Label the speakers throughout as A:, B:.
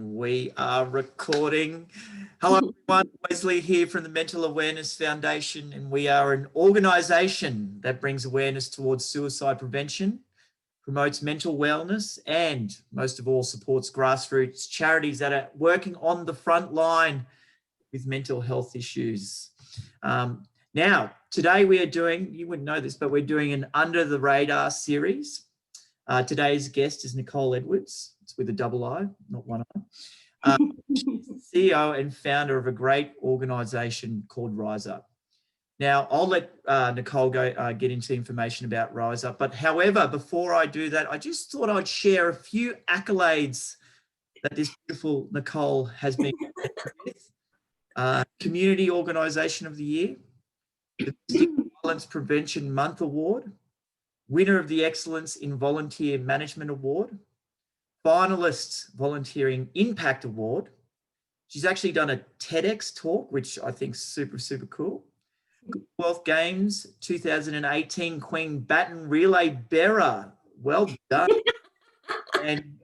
A: And we are recording. Hello everyone, Wesley here from the Mental Awareness Foundation, and we are an organisation that brings awareness towards suicide prevention, promotes mental wellness, and most of all supports grassroots charities that are working on the front line with mental health issues. Now, today we are doing, you wouldn't know this, but we're doing an Under the Radar series. Today's guest is Nicolle Edwards. It's with a double I, not one I. CEO and founder of a great organisation called RizeUp. Now, I'll let Nicolle go get into information about RizeUp. But however, before I do that, I just thought I'd share a few accolades that this beautiful Nicolle has been with. Community Organisation of the Year, the Domestic Violence Prevention Month Award, winner of the Excellence in Volunteer Management Award, finalist Volunteering Impact Award. She's actually done a TEDx talk, which I think is super, super cool. Commonwealth Games 2018 Queen Baton Relay Bearer. Well done. And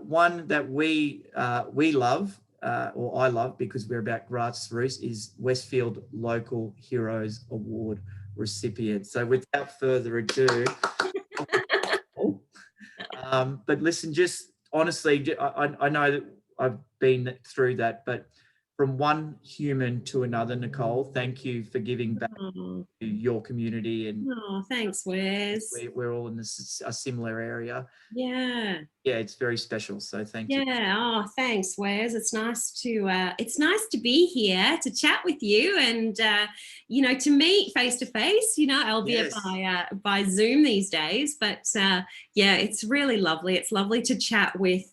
A: one that we love, or I love because we're about grassroots, is Westfield Local Heroes Award recipient. So without further ado, but listen, just honestly, I know that I've been through that, but from one human to another, Nicolle, thank you for giving back to your community. And
B: thanks, Wes.
A: We're all in a similar area.
B: Yeah.
A: Yeah, it's very special. So thank you.
B: Yeah. Thanks, Wes. It's nice to be here to chat with you and to meet face to face. Albeit
A: yes.
B: by Zoom these days. But it's really lovely. It's lovely to chat with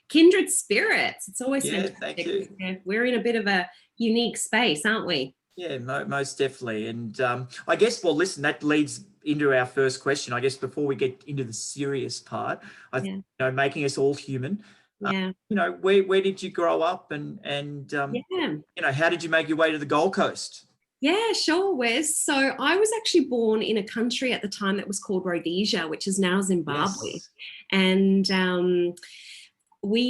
B: kindred spirits. It's always fantastic.
A: Thank you.
B: We're in a bit of a unique space, aren't we?
A: Yeah, most definitely. And I guess, well, listen, that leads into our first question. I guess before we get into the serious part, making us all human. Where did you grow up, and how did you make your way to the Gold Coast?
B: Yeah, sure, Wes. So I was actually born in a country at the time that was called Rhodesia, which is now Zimbabwe.
A: Yes.
B: And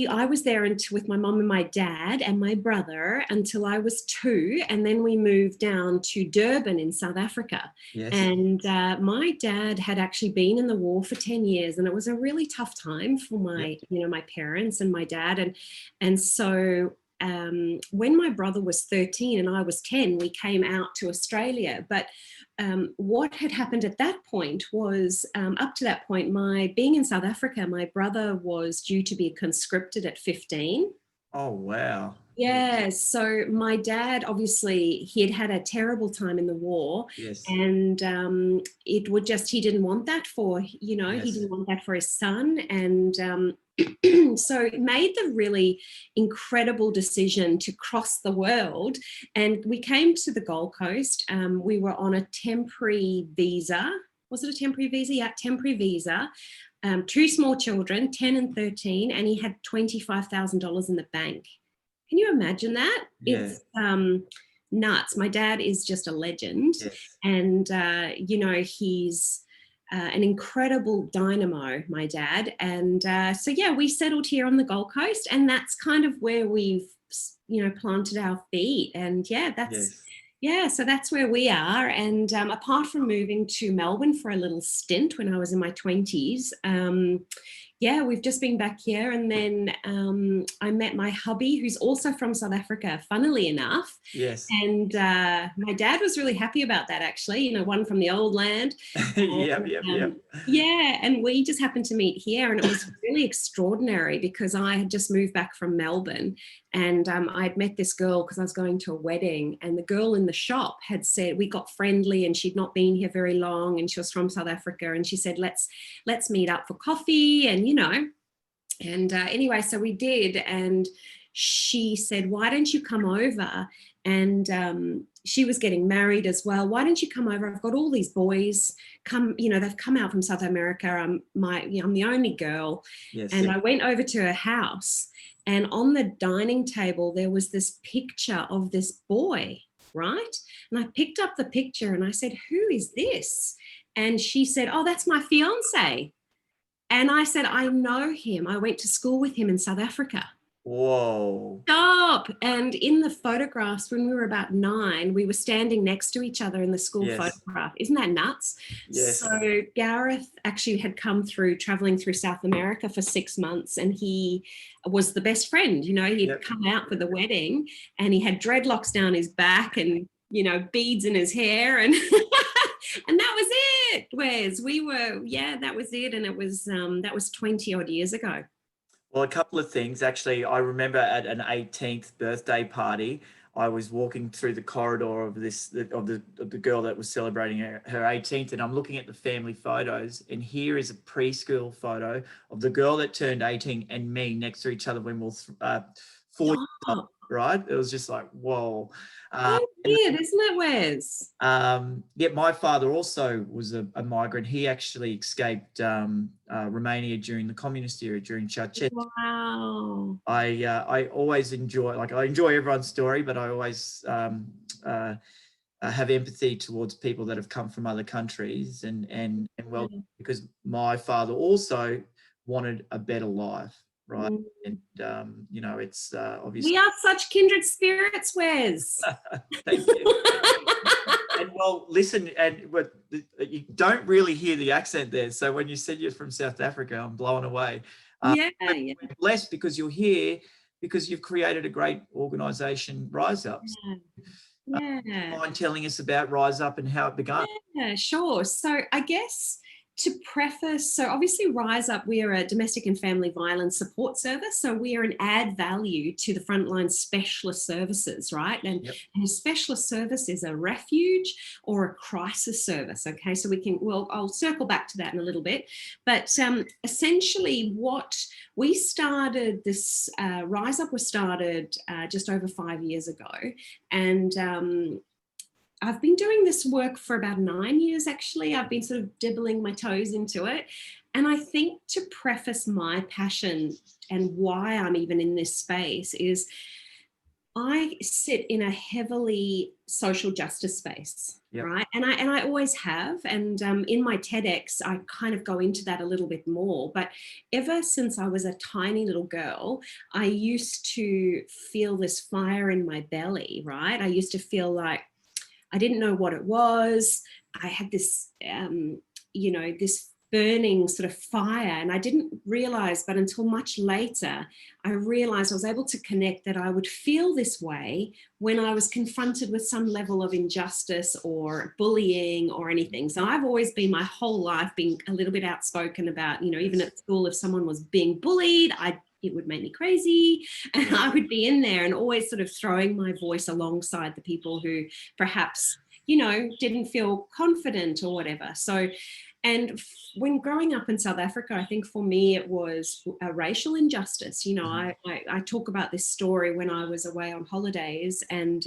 B: I was there with my mum and my dad and my brother until I was 2, and then we moved down to Durban in South Africa.
A: Yes.
B: And my dad had actually been in the war for 10 years, and it was a really tough time for my parents and my dad. And so when my brother was 13 and I was 10, we came out to Australia. But what had happened at that point was, up to that point, being in South Africa, my brother was due to be conscripted at 15.
A: Oh, wow.
B: Yeah, so my dad, obviously, he had a terrible time in the war.
A: Yes.
B: And he didn't want that he didn't want that for his son. And so he made the really incredible decision to cross the world. And we came to the Gold Coast. We were on a temporary visa. Was it a temporary visa? Yeah, temporary visa. 2 small children, 10 and 13, and he had $25,000 in the bank. Can you imagine that?
A: Yeah.
B: It's nuts. My dad is just a legend.
A: Yes.
B: And, he's an incredible dynamo, my dad. And we settled here on the Gold Coast, and that's kind of where we've, planted our feet. And so that's where we are. And apart from moving to Melbourne for a little stint when I was in my 20s, we've just been back here. And then I met my hubby, who's also from South Africa, funnily enough.
A: Yes.
B: And my dad was really happy about that, actually, one from the old land.
A: Yep.
B: Yeah, and we just happened to meet here, and it was really extraordinary because I had just moved back from Melbourne, and I'd met this girl because I was going to a wedding, and the girl in the shop had said, we got friendly, and she'd not been here very long, and she was from South Africa, and she said, let's meet up for coffee, and anyway, so we did. And she said, why don't you come over? And she was getting married as well. Why don't you come over? I've got all these boys they've come out from South America. I'm the only girl.
A: Yes.
B: And I went over to her house, and on the dining table, there was this picture of this boy, right? And I picked up the picture and I said, who is this? And she said, oh, that's my fiance. And I said, I know him. I went to school with him in South Africa.
A: Whoa.
B: Stop. And in the photographs, when we were about 9, we were standing next to each other in the school
A: Yes.
B: photograph. Isn't that nuts?
A: Yes.
B: So Gareth actually had come through, traveling through South America for 6 months, and he was the best friend. You know, he'd come out for the wedding, and he had dreadlocks down his back and, you know, beads in his hair, and and that was it, Wes. We were, that was it. And it was, that was 20 odd years ago.
A: Well, a couple of things. Actually, I remember at an 18th birthday party, I was walking through the corridor of the girl that was celebrating her 18th, and I'm looking at the family photos, and here is a preschool photo of the girl that turned 18 and me next to each other when we were 4 years old, right? It was just like, whoa.
B: Weird, isn't it, Wes?
A: My father also was a migrant. He actually escaped Romania during the communist era, during Ceausescu.
B: Wow.
A: I always enjoy, I enjoy everyone's story, but I always have empathy towards people that have come from other countries, and well, because my father also wanted a better life, right? And you know, it's obviously
B: we are such kindred spirits, Wes.
A: Thank you. And well, listen, and you don't really hear the accent there. So when you said you're from South Africa, I'm blown away. We're blessed because you're here, because you've created a great organisation, RizeUp. Mind telling us about RizeUp and how it began?
B: Yeah, sure. So I guess to preface, so obviously RizeUp, we are a domestic and family violence support service. So we are an add value to the frontline specialist services, right? And a specialist service is a refuge or a crisis service. Okay, so I'll circle back to that in a little bit. But essentially what we started, this RizeUp was started just over 5 years ago. And I've been doing this work for about 9 years, actually. I've been sort of dibbling my toes into it. And I think to preface my passion and why I'm even in this space is I sit in a heavily social justice space, right? And I always have. And in my TEDx, I kind of go into that a little bit more. But ever since I was a tiny little girl, I used to feel this fire in my belly, right? I used to feel like I didn't know what it was. I had this, this burning sort of fire, and I didn't realize, but until much later, I realized I was able to connect that I would feel this way when I was confronted with some level of injustice or bullying or anything. So I've always been, my whole life, being a little bit outspoken about, even at school, if someone was being bullied, it would make me crazy, and I would be in there and always sort of throwing my voice alongside the people who perhaps, didn't feel confident or whatever. So, and when growing up in South Africa, I think for me it was a racial injustice. I talk about this story when I was away on holidays, and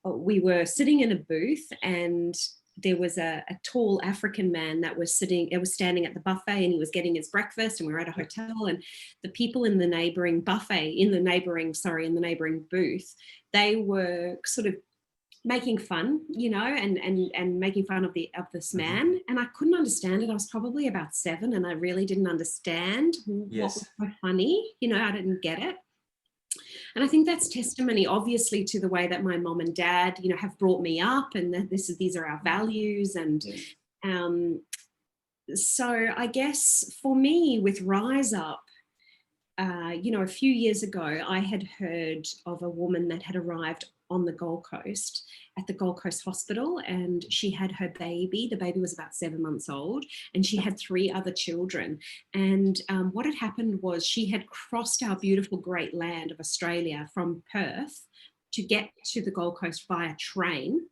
B: we were sitting in a booth, and there was a tall African man that was standing at the buffet, and he was getting his breakfast, and we were at a hotel, and the people in the neighboring booth, they were sort of making fun, and making fun of this man. And I couldn't understand it. I was probably about 7, and I really didn't understand what was so funny. I didn't get it. And I think that's testimony, obviously, to the way that my mom and dad, have brought me up, and that these are our values. And so I guess for me with RizeUp, a few years ago, I had heard of a woman that had arrived on the Gold Coast at the Gold Coast Hospital, and she had her baby. The baby was about 7 months old, and she had 3 other children. And what had happened was she had crossed our beautiful great land of Australia from Perth to get to the Gold Coast via train.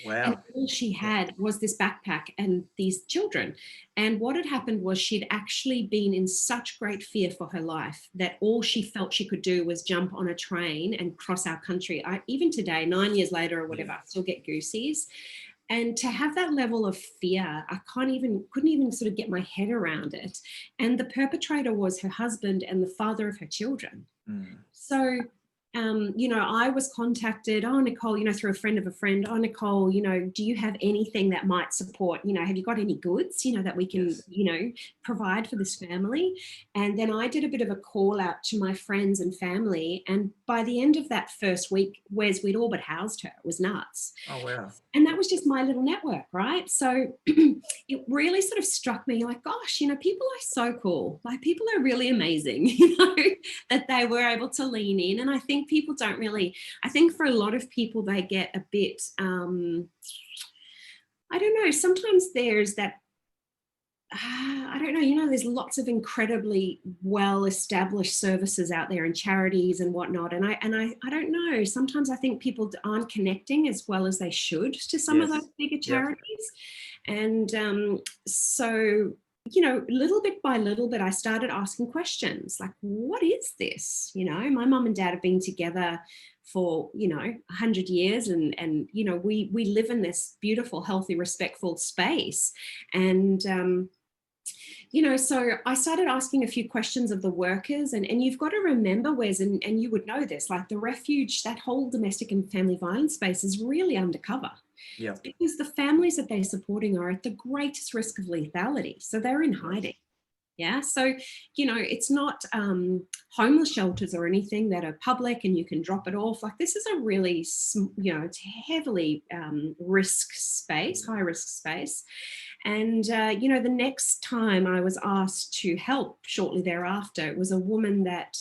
A: Wow.
B: And all she had was this backpack and these children. And what had happened was she'd actually been in such great fear for her life that all she felt she could do was jump on a train and cross our country. Even today, 9 years later or whatever, I still get goosies. And to have that level of fear, I couldn't even sort of get my head around it. And the perpetrator was her husband and the father of her children. So I was contacted, oh, Nicolle, through a friend of a friend, oh, Nicolle, do you have anything that might support, have you got any goods, that we can,
A: Yes.
B: provide for this family? And then I did a bit of a call out to my friends and family. And by the end of that first week, we'd all but housed her. It was nuts.
A: Oh, wow.
B: And that was just my little network, right? So it really sort of struck me like, gosh, people are so cool. Like, people are really amazing, that they were able to lean in. And I think people don't really, I think for a lot of people, they get a bit, I don't know, sometimes there's that, I don't know, there's lots of incredibly well-established services out there and charities and whatnot. And I don't know, sometimes I think people aren't connecting as well as they should to some of those bigger charities. And so, little bit by little bit, I started asking questions like, what is this? My mum and dad have been together for 100 years, and we live in this beautiful, healthy, respectful space. And so I started asking a few questions of the workers, and you've got to remember, Wes, and you would know this, like the refuge, that whole domestic and family violence space is really undercover.
A: Yeah.
B: Because the families that they're supporting are at the greatest risk of lethality. So they're in hiding. Yeah. So, it's not homeless shelters or anything that are public and you can drop it off. Like, this is a really, it's heavily risk space, high risk space. And, the next time I was asked to help shortly thereafter, it was a woman that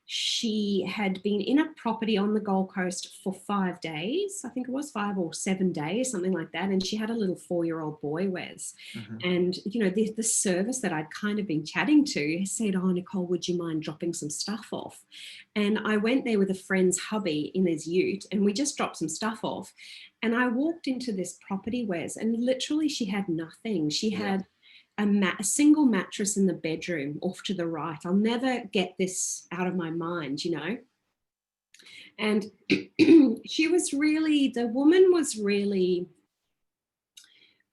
B: she had been in a property on the Gold Coast for 5 days. I think it was 5 or 7 days, something like that. And she had a little 4-year-old boy, Wes.
A: Mm-hmm.
B: And, the service that I'd kind of been chatting to said, oh, Nicolle, would you mind dropping some stuff off? And I went there with a friend's hubby in his ute, and we just dropped some stuff off. And I walked into this property, Wes, and literally she had nothing. She had a single mattress in the bedroom off to the right. I'll never get this out of my mind, And the woman was really,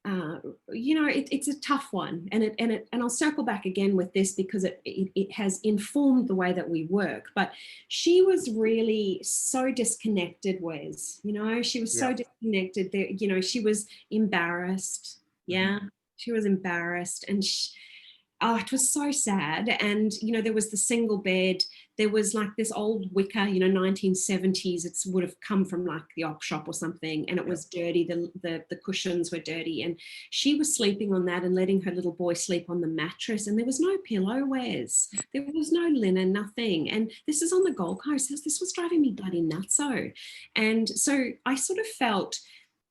B: it's a tough one. And I'll circle back again with this because it has informed the way that we work. But she was really so disconnected, Wes. She was so disconnected that, she was embarrassed. Yeah. Mm-hmm. She was embarrassed, and it was so sad. And, there was the single bed. There was like this old wicker, 1970s. It would have come from like the op shop or something, and it was dirty. The cushions were dirty, and she was sleeping on that and letting her little boy sleep on the mattress. And there was no pillow, Wes. There was no linen, nothing. And this is on the Gold Coast. This was driving me bloody nutso. And so I sort of felt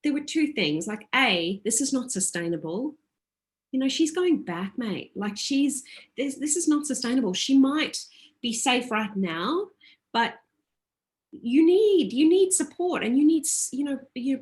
B: there were two things. Like, A, this is not sustainable. She's going back, mate. Like, this is not sustainable. She might be safe right now, but you need support, and you need,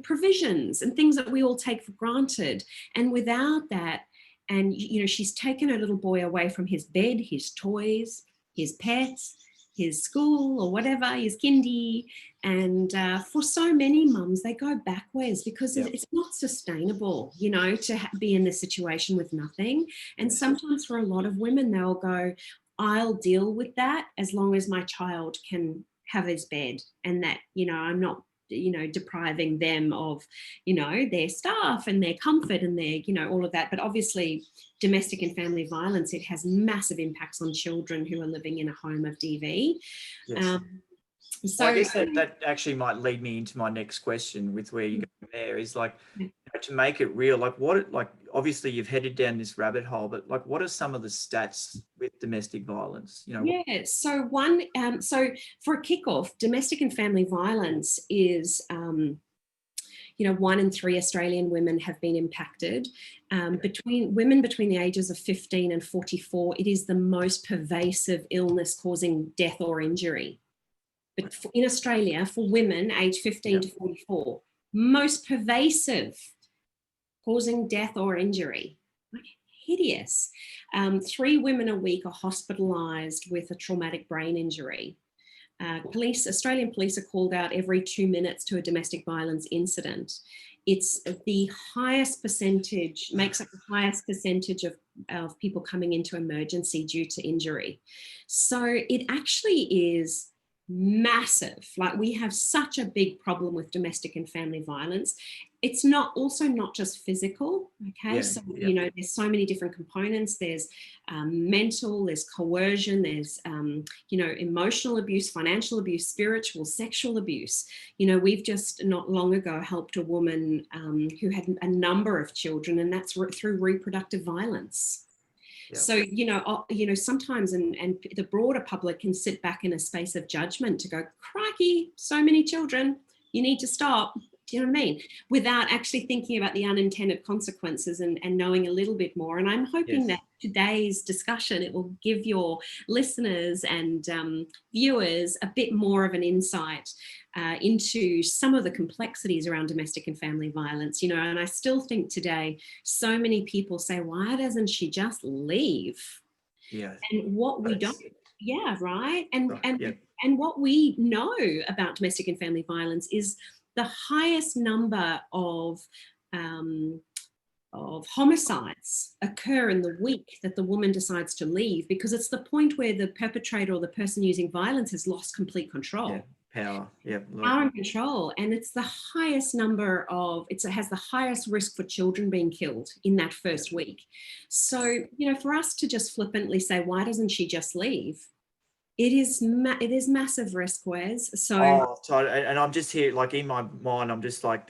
B: provisions and things that we all take for granted. And without that, and, she's taken her little boy away from his bed, his toys, his pets, his school or whatever, his kindy. And for so many mums, they go backwards because it's not sustainable, to be in this situation with nothing. And sometimes for a lot of women, they'll go, I'll deal with that as long as my child can have his bed, and that, I'm not, depriving them of, their stuff and their comfort and their, all of that. But obviously, domestic and family violence, it has massive impacts on children who are living in a home of DV. Yes.
A: So I guess that actually might lead me into my next question with where you go there is like, to make it real, obviously you've headed down this rabbit hole, but like, what are some of the stats with domestic violence?
B: Yeah. So so for a kickoff, domestic and family violence is, 1 in 3 Australian women have been impacted. Between women between the ages of 15 and 44, it is the most pervasive illness causing death or injury. But in Australia, for women aged 15 to 44, most pervasive, causing death or injury. Hideous. 3 women a week are hospitalised with a traumatic brain injury. Australian police are called out every 2 minutes to a domestic violence incident. It's the highest percentage, makes up the highest percentage of people coming into emergency due to injury. So it actually is massive. Like, we have such a big problem with domestic and family violence. It's not just physical. Okay.
A: Yeah,
B: So,
A: yeah.
B: There's so many different components. There's mental, there's coercion, there's, emotional abuse, financial abuse, spiritual, sexual abuse. We've just not long ago helped a woman who had a number of children, and that's through reproductive violence.
A: Yeah.
B: So, sometimes and the broader public can sit back in a space of judgment to go, crikey, so many children, you need to stop. Do you know what I mean? Without actually thinking about the unintended consequences and knowing a little bit more. And I'm hoping that today's discussion, it will give your listeners and viewers a bit more of an insight into some of the complexities around domestic and family violence. And I still think today, so many people say, why doesn't she just leave?
A: Yeah.
B: And what we don't, right? And what we know about domestic and family violence is the highest number of homicides occur in the week that the woman decides to leave, because it's the point where the perpetrator or the person using violence has lost complete control.
A: Yeah. Power. Yeah.
B: Power and control. And it's the highest number it has the highest risk for children being killed in that first week. So, for us to just flippantly say, why doesn't she just leave? It is massive risk, Wes. So,
A: and I'm just here, like, in my mind, I'm just like,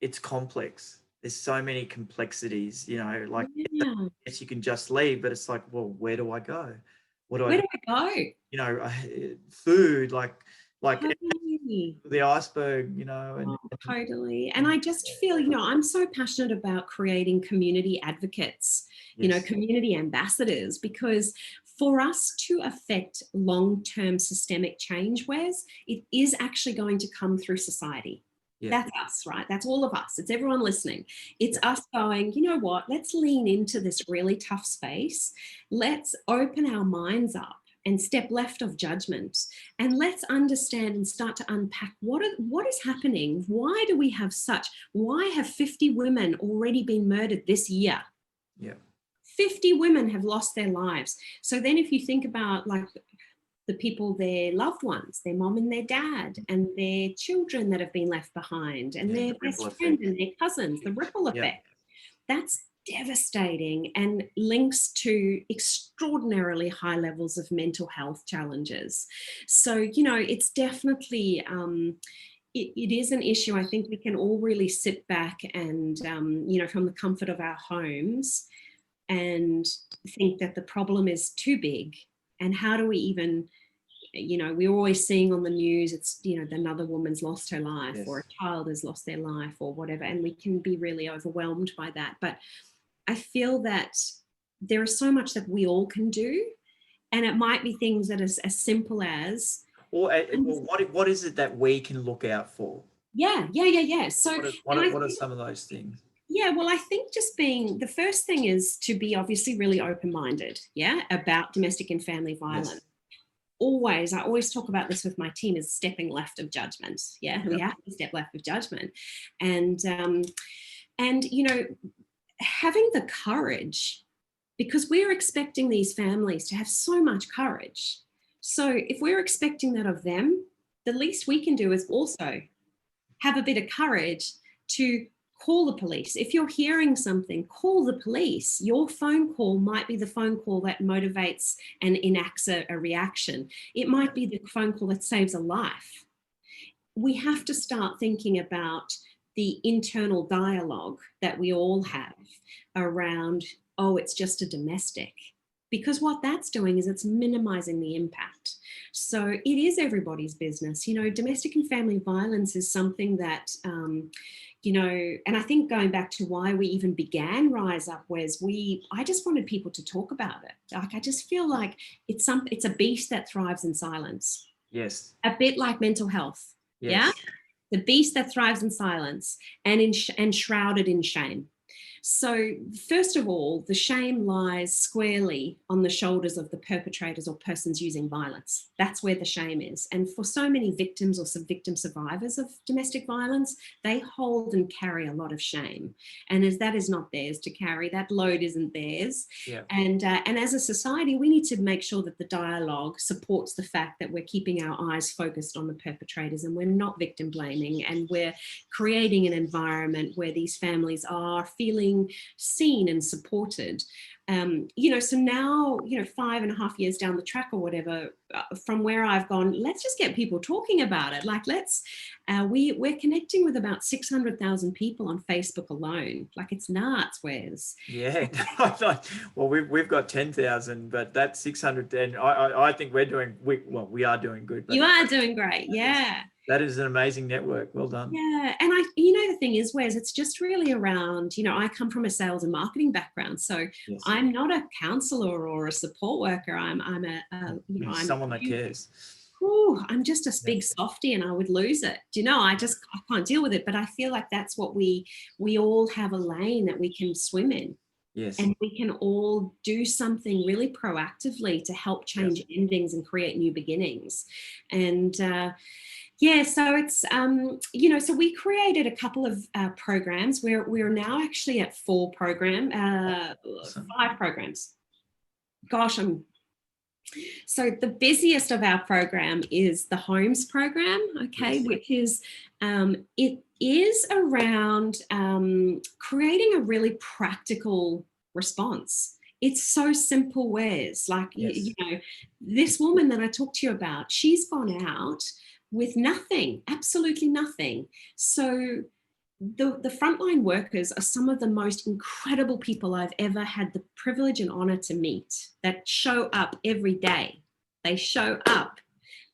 A: it's complex. There's so many complexities, like, yes, you can just leave, but it's like, well, where do I go?
B: Where do I
A: go? Food, like
B: totally.
A: the iceberg, and
B: totally. And I just feel, I'm so passionate about creating community advocates, community ambassadors, because for us to affect long-term systemic change, Wes, it is actually going to come through society. Yeah. That's us, right? That's all of us. It's everyone listening. It's us going, you know what, let's lean into this really tough space. Let's open our minds up and step left of judgment. And let's understand and start to unpack what is happening. Why have 50 women already been murdered this year?
A: Yeah.
B: 50 women have lost their lives. So then if you think about, like, the people, their loved ones, their mom and their dad, and their children that have been left behind, and their best friend and their cousins, the ripple effect, that's devastating and links to extraordinarily high levels of mental health challenges. So, it's definitely, it is an issue. I think we can all really sit back and, from the comfort of our homes, and think that the problem is too big. And how do we even, we're always seeing on the news, it's, another woman's lost her life, or a child has lost their life, or whatever. And we can be really overwhelmed by that. But I feel that there is so much that we all can do. And it might be things that is as simple as...
A: Or what is it that we can look out for?
B: Yeah. So
A: what are some of those things?
B: Yeah, well, I think the first thing is to be obviously really open-minded, about domestic and family violence. Yes. I always talk about this with my team, is stepping left of judgment. We have to step left of judgment. And having the courage, because we're expecting these families to have so much courage. So if we're expecting that of them, the least we can do is also have a bit of courage to call the police. If you're hearing something, call the police. Your phone call might be the phone call that motivates and enacts a reaction. It might be the phone call that saves a life. We have to start thinking about the internal dialogue that we all have around, it's just a domestic. Because what that's doing is it's minimizing the impact. So it is everybody's business. Domestic and family violence is something that, and I think going back to why we even began RizeUp was I just wanted people to talk about it. Like, I just feel like it's a beast that thrives in silence.
A: Yes.
B: A bit like mental health.
A: Yes.
B: Yeah. The beast that thrives in silence and shrouded in shame. So first of all, the shame lies squarely on the shoulders of the perpetrators or persons using violence. That's where the shame is. And for so many victims or victim survivors of domestic violence, they hold and carry a lot of shame. And as that is not theirs to carry, that load isn't theirs.
A: Yeah.
B: And as a society, we need to make sure that the dialogue supports the fact that we're keeping our eyes focused on the perpetrators and we're not victim blaming, and we're creating an environment where these families are feeling seen and supported. So now, 5.5 years down the track or whatever, from where I've gone, let's just get people talking about it. Like, we're connecting with about 600,000 people on Facebook alone. Like, it's nuts, Wes.
A: Yeah. Well, we've got 10,000, but that's 600. And I think we are doing good. But
B: you are doing great. Yeah.
A: That is an amazing network. Well done.
B: Yeah. And the thing is, Wes, it's just really around, I come from a sales and marketing background. So
A: yes. I'm
B: not a counselor or a support worker. I'm
A: someone that cares.
B: I'm just a big softie and I would lose it. I can't deal with it. But I feel like that's what we all have a lane that we can swim in.
A: Yes.
B: And we can all do something really proactively to help change endings and create new beginnings. And so it's, so we created a couple of programs where we're now actually at 5 programs. Gosh, so the busiest of our program is the Homes program, okay, which is, it is around creating a really practical response. It's so simple, Wes. Like, this woman that I talked to you about, she's gone out with nothing, absolutely nothing. So the frontline workers are some of the most incredible people I've ever had the privilege and honor to meet, that show up every day. They show up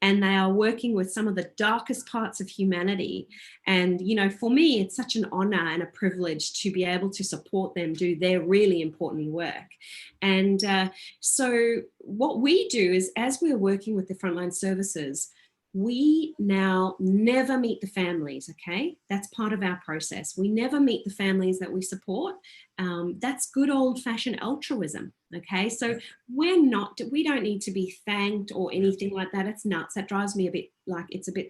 B: and they are working with some of the darkest parts of humanity. And, for me, it's such an honor and a privilege to be able to support them do their really important work. And so what we do is, as we're working with the frontline services, we now never meet the families, okay? That's part of our process. We never meet the families that we support. That's good old-fashioned altruism, okay? So we don't need to be thanked or anything like that. It's nuts. That drives me a bit,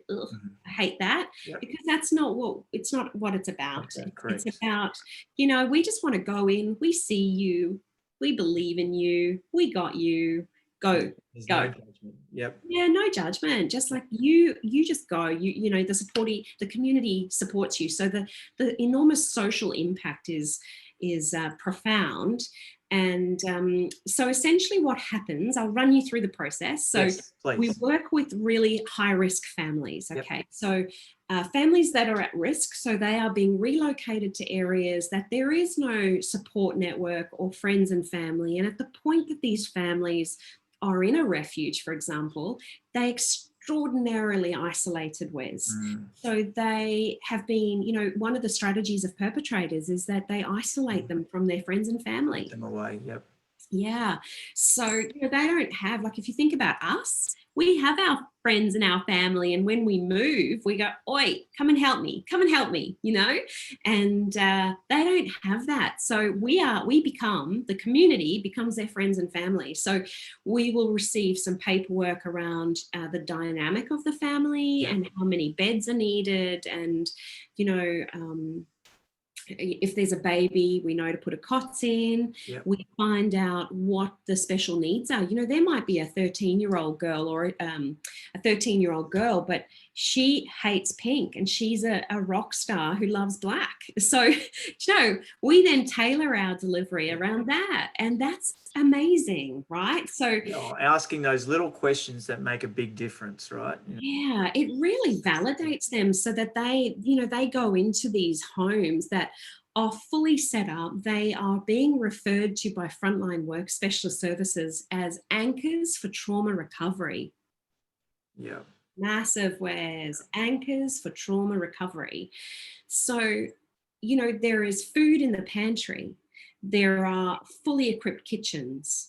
B: ugh, I hate that, because it's not what it's about.
A: Correct.
B: It's about, we just want to go in, we see you, we believe in you, we got you, go.
A: There's no judgment. Yep.
B: Yeah, no judgment. Just like you just go. The community supports you. So the enormous social impact is profound. And so essentially what happens, I'll run you through the process. So we work with really high-risk families, okay? Yep. So families that are at risk, so they are being relocated to areas that there is no support network or friends and family. And at the point that these families are in a refuge, for example, they extraordinarily isolated, Wes. So they have been, one of the strategies of perpetrators is that they isolate them from their friends and family.
A: Put them away, yep.
B: Yeah. So they don't have, if you think about us, we have our friends and our family, and when we move, we go, oi, come and help me, and they don't have that. So the community becomes their friends and family. So we will receive some paperwork around the dynamic of the family and how many beds are needed, and, if there's a baby, we know to put a cot in. Yep. We find out what the special needs are. There might be a 13-year-old girl or a 13-year-old girl, but she hates pink and she's a rock star who loves black. So, we then tailor our delivery around that. And that's amazing, right? So
A: asking those little questions that make a big difference, right?
B: Yeah, it really validates them so that they go into these homes that are fully set up. They are being referred to by frontline work specialist services as anchors for trauma recovery.
A: Yeah.
B: Massive, Wes, anchors for trauma recovery. So, there is food in the pantry. There are fully equipped kitchens.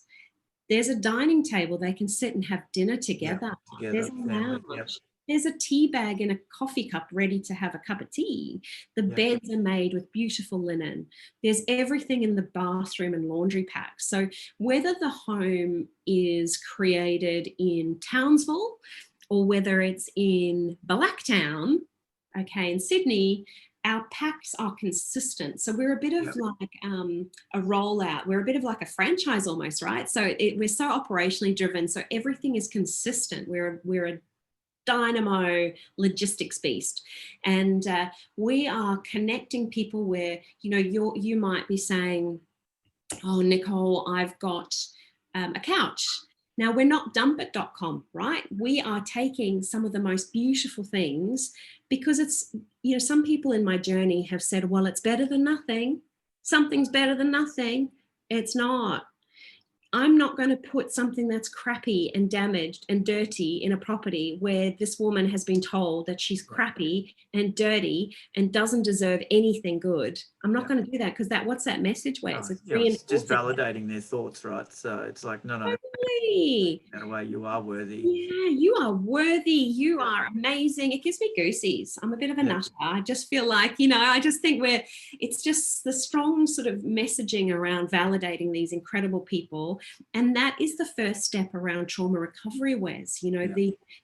B: There's a dining table they can sit and have dinner together. There's a lounge. There's a tea bag and a coffee cup ready to have a cup of tea. The beds are made with beautiful linen. There's everything in the bathroom and laundry pack. So whether the home is created in Townsville or whether it's in Blacktown, okay, in Sydney, our packs are consistent. So we're a bit of like a rollout. We're a bit of like a franchise almost, right? So we're so operationally driven. So everything is consistent. We're a dynamo logistics beast, and we are connecting people where, you know, you might be saying, oh, Nicolle, I've got a couch. Now, we're not dumpit.com, right? We are taking some of the most beautiful things, because it's, you know, some people in my journey have said, well, it's better than nothing. Something's better than nothing. It's not. I'm not going to put something that's crappy and damaged and dirty in a property where this woman has been told that she's crappy and dirty and doesn't deserve anything good. I'm not going to do that, because what's that message where
A: it's just validating their thoughts, right? So it's like, no,
B: totally.
A: That way you are worthy.
B: Yeah, you are worthy. You are amazing. It gives me goosies. I'm a bit of a nutter. I just feel like, you know, I just think it's just the strong sort of messaging around validating these incredible people. And that is the first step around trauma recovery, Wes. You know,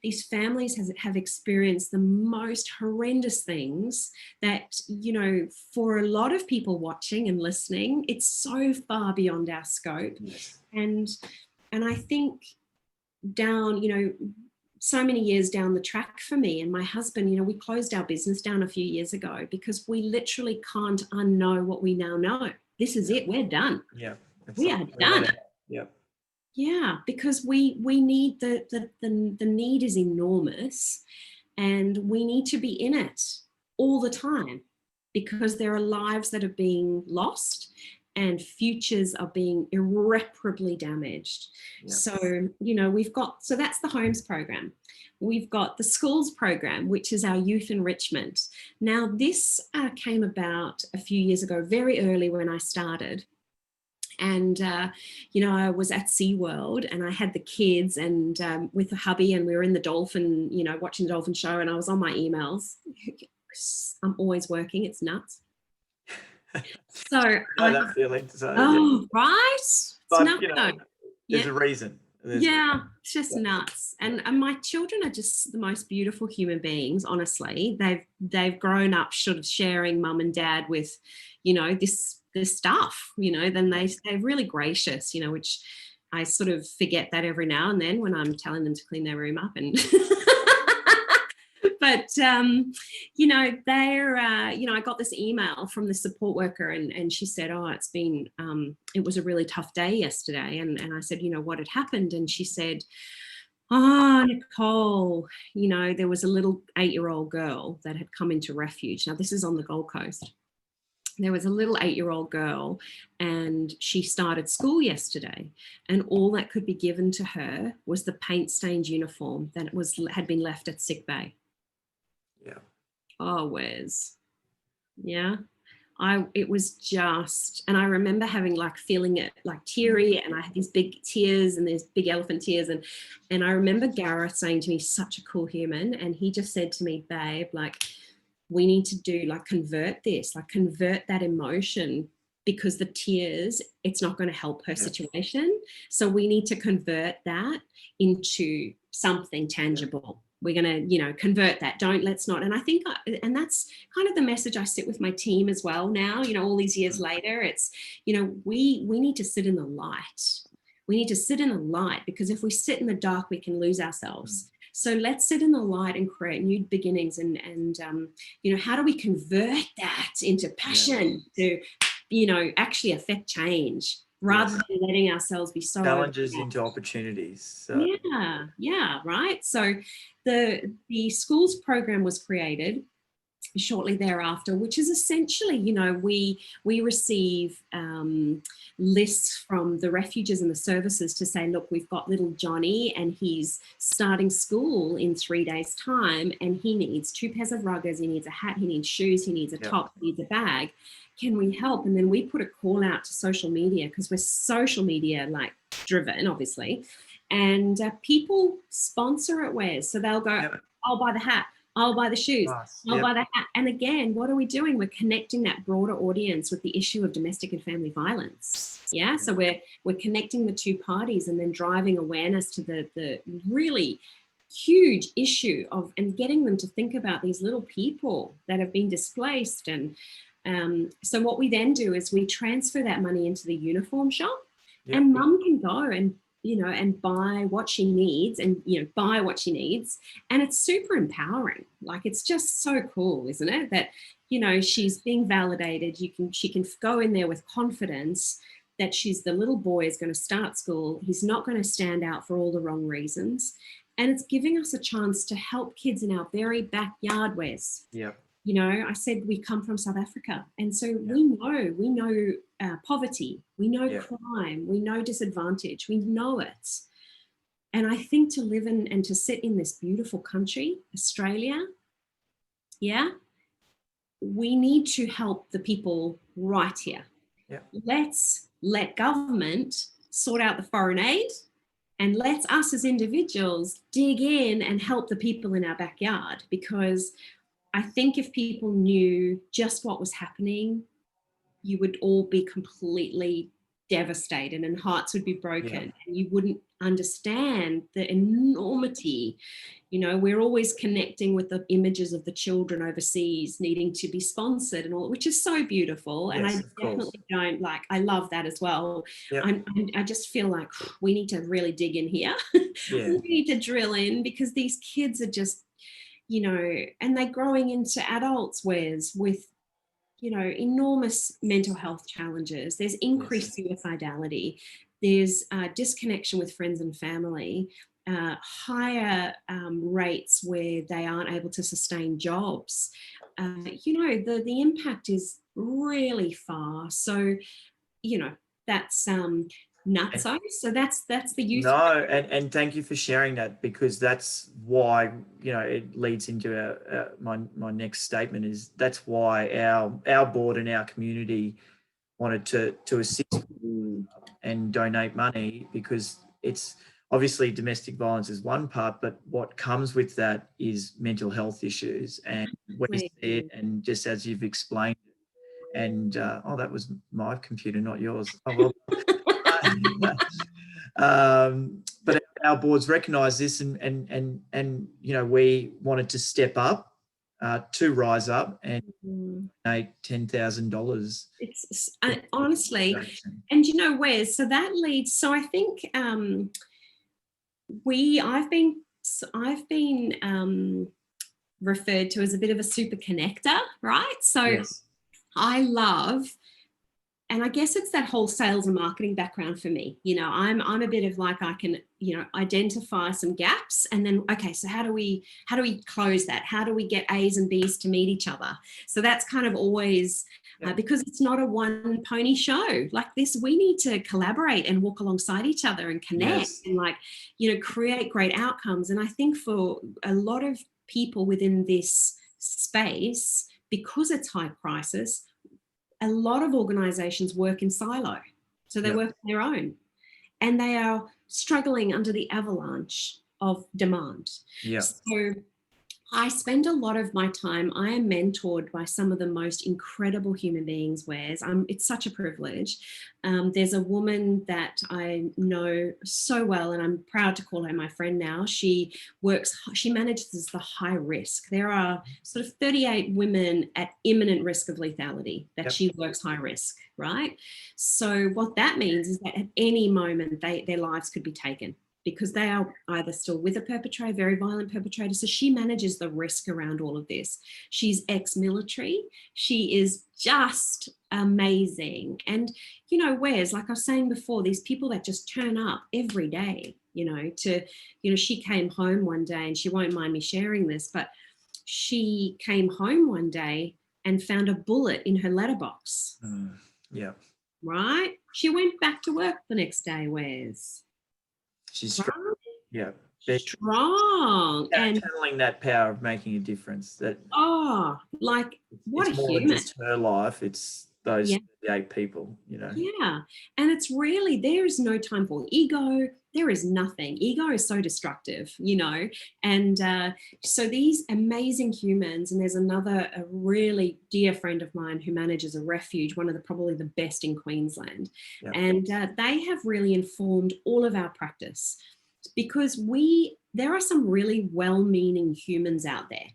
B: these families have experienced the most horrendous things that, you know, for a lot of people watching and listening, it's so far beyond our scope.
A: Yes.
B: And I think down, you know, so many years down the track for me and my husband, you know, we closed our business down a few years ago because we literally can't unknow what we now know. This is it. We're done.
A: Yeah.
B: We are done.
A: Yeah.
B: Yeah, because we need the need is enormous, and we need to be in it all the time, because there are lives that are being lost and futures are being irreparably damaged. Yeah. So, you know, so that's the homes program. We've got the schools program, which is our youth enrichment. Now, this came about a few years ago, very early when I started. And, you know, I was at SeaWorld and I had the kids and with the hubby, and we were in the dolphin, you know, watching the dolphin show, and I was on my emails. I'm always working. It's nuts. So
A: I know that feeling. So,
B: right? It's
A: but,
B: nuts,
A: you know, there's a reason.
B: It's just nuts. And my children are just the most beautiful human beings, honestly. They've grown up sort of sharing mum and dad with, you know, this stuff, you know, then they're really gracious, you know, which I sort of forget that every now and then when I'm telling them to clean their room up. And but you know, they're you know, I got this email from the support worker, and she said, oh, it's been it was a really tough day yesterday. And I said, you know, what had happened? And she said, oh, Nicolle, you know, there was a little 8-year-old girl that had come into refuge. Now, this is on the Gold Coast. There was a little 8-year-old girl, and she started school yesterday, and all that could be given to her was the paint-stained uniform that had been left at sick bay.
A: Yeah.
B: Oh, Wes. Yeah. It was just, and I remember feeling it like teary, and I had these big tears and these big elephant tears. And I remember Gareth saying to me, such a cool human. And he just said to me, babe, like, we need to convert that emotion, because the tears, it's not going to help her situation. So we need to convert that into something tangible. We're going to, you know, convert that. Let's not. And I think, and that's kind of the message I sit with my team as well now, you know, all these years later. It's, you know, we need to sit in the light. We need to sit in the light, because if we sit in the dark, we can lose ourselves. So let's sit in the light and create new beginnings. And you know, how do we convert that into passion to, you know, actually affect change, rather than letting ourselves be so
A: challenges into opportunities. So.
B: Yeah, right. So the schools program was created shortly thereafter, which is essentially, you know, we receive lists from the refuges and the services to say, look, we've got little Johnny and he's starting school in 3 days' time, and he needs 2 pairs of ruggers, he needs a hat, he needs shoes, he needs a top, he needs a bag. Can we help? And then we put a call out to social media, because we're social media like driven, obviously. And people sponsor it, Wes. So they'll go,
A: Yep.
B: I'll buy the hat, I'll buy the shoes,
A: Nice.
B: I'll
A: Yep.
B: buy the hat. And again, what are we doing? We're connecting that broader audience with the issue of domestic and family violence. Yeah. So we're connecting the two parties and then driving awareness to the really huge issue of, and getting them to think about these little people that have been displaced. And so what we then do is we transfer that money into the uniform shop.
A: Yep.
B: And mum can go and, and buy what she needs, and, buy what she needs. And it's super empowering. Like, it's just so cool, isn't it? That, she's being validated. She can go in there with confidence that the little boy is going to start school. He's not going to stand out for all the wrong reasons. And it's giving us a chance to help kids in our very backyard, Wes.
A: Yeah.
B: I said we come from South Africa. And so we know poverty, we know crime, we know disadvantage, we know it. And I think to live in and to sit in this beautiful country, Australia, we need to help the people right here.
A: Yeah.
B: Let's let government sort out the foreign aid, and let's us as individuals dig in and help the people in our backyard. Because I think if people knew just what was happening, you would all be completely devastated and hearts would be broken, and you wouldn't understand the enormity. We're always connecting with the images of the children overseas needing to be sponsored and all, which is so beautiful. And
A: Yes,
B: I definitely don't I love that as well.
A: Yep.
B: I just feel like we need to really dig in here.
A: Yeah.
B: We need to drill in, because these kids are just, and they're growing into adults with, enormous mental health challenges. There's increased suicidality. There's disconnection with friends and family, higher rates where they aren't able to sustain jobs. The impact is really far. So, that's nutso. So that's the youth.
A: No, and thank you for sharing that, because that's why, it leads into my next statement. Is that's why our board and our community wanted to assist and donate money, because it's obviously domestic violence is one part, but what comes with that is mental health issues. And when you see it, and just as you've explained it, and that was my computer, not yours. Oh, well. But our boards recognise this, and we wanted to step up to RizeUp and donate $10,000.
B: It's honestly, and Wes, so that leads. So I think I've been referred to as a bit of a super connector, right? So yes. I love. And I guess it's that whole sales and marketing background for me. I'm a bit of like, I can, identify some gaps, and then, okay, so how do we close that? How do we get A's and B's to meet each other? So that's kind of always, because it's not a one pony show like this. We need to collaborate and walk alongside each other and connect and create great outcomes. And I think for a lot of people within this space, because it's high crisis, a lot of organisations work in silo. So they work on their own, and they are struggling under the avalanche of demand. Yeah. So I spend a lot of my time, I am mentored by some of the most incredible human beings, Wes. It's such a privilege. There's a woman that I know so well, and I'm proud to call her my friend now. She manages the high risk. There are sort of 38 women at imminent risk of lethality that she works high risk, right? So what that means is that at any moment their lives could be taken, because they are either still with a perpetrator, very violent perpetrator. So she manages the risk around all of this. She's ex-military. She is just amazing. And, Wes, like I was saying before, these people that just turn up every day, she came home one day, and she won't mind me sharing this, but she came home one day and found a bullet in her letterbox. Right? She went back to work the next day, Wes.
A: She's strong. Yeah.
B: Strong.
A: And channeling that power of making a difference. What
B: a
A: it's more
B: human.
A: than just her life. It's those
B: Yeah.
A: 38 people, you know.
B: Yeah. And it's really, there is no time for ego. There is nothing. Ego is so destructive, you know. And so these amazing humans, and there's a really dear friend of mine who manages a refuge, one of probably the best in Queensland.
A: Yeah.
B: And they have really informed all of our practice, because there are some really well-meaning humans out there.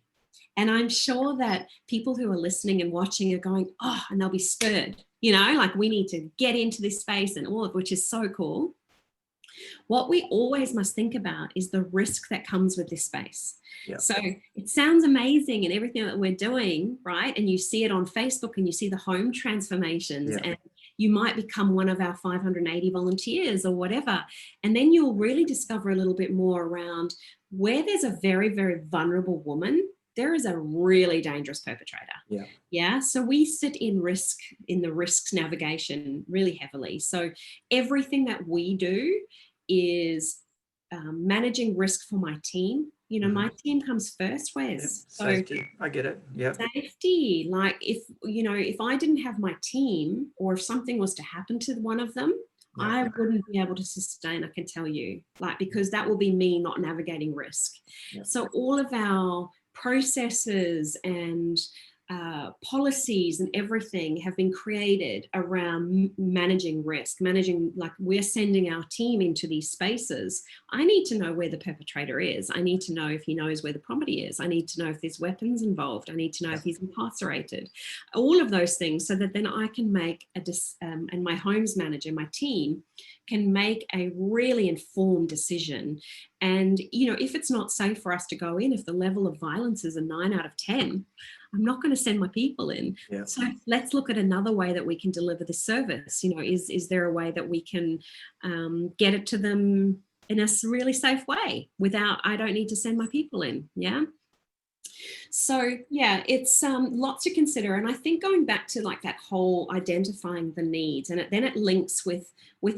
B: And I'm sure that people who are listening and watching are going, oh, and they'll be spurred, you know, like we need to get into this space and all of which is so cool. What we always must think about is the risk that comes with this space.
A: Yeah.
B: So it sounds amazing and everything that we're doing, right? And you see it on Facebook and you see the home transformations, and you might become one of our 580 volunteers or whatever. And then you'll really discover a little bit more around where there's a very, very vulnerable woman, there is a really dangerous perpetrator.
A: Yeah.
B: Yeah. So we sit in the risks navigation really heavily. So everything that we do is managing risk for my team. You know, my team comes first, Wes.
A: So safety. I get it. Yeah.
B: Safety. Like if I didn't have my team, or if something was to happen to one of them, I wouldn't be able to sustain, I can tell you, like, because that will be me not navigating risk.
A: Yeah.
B: So all of our processes and policies and everything have been created around managing risk, like we're sending our team into these spaces. I need to know where the perpetrator is. I need to know if he knows where the property is. I need to know if there's weapons involved. I need to know if he's incarcerated, all of those things, so that then I can make and my homes manager, my team, can make a really informed decision. And, you know, if it's not safe for us to go in, if the level of violence is a 9 out of 10, I'm not going to send my people in. Yeah. So let's look at another way that we can deliver the service. You know, is there a way that we can get it to them in a really safe way without, I don't need to send my people in. Yeah. So yeah, it's lots to consider. And I think going back to like that whole identifying the needs, and then it links with